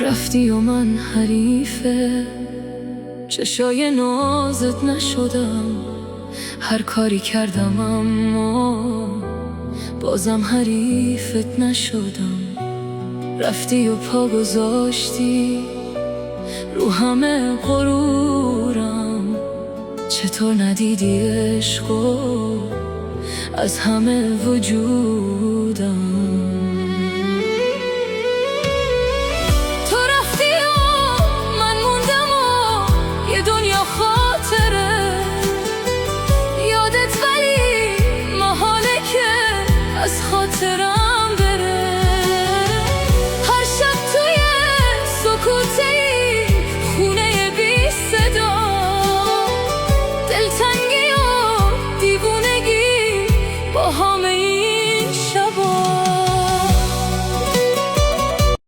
رفتی و من حریف چشای نازت نشدم. هر کاری کردم اما بازم حریفت نشدم. رفتی و پا گذاشتی رو همه غرورم. چطور ندیدی عشقو از همه وجودم؟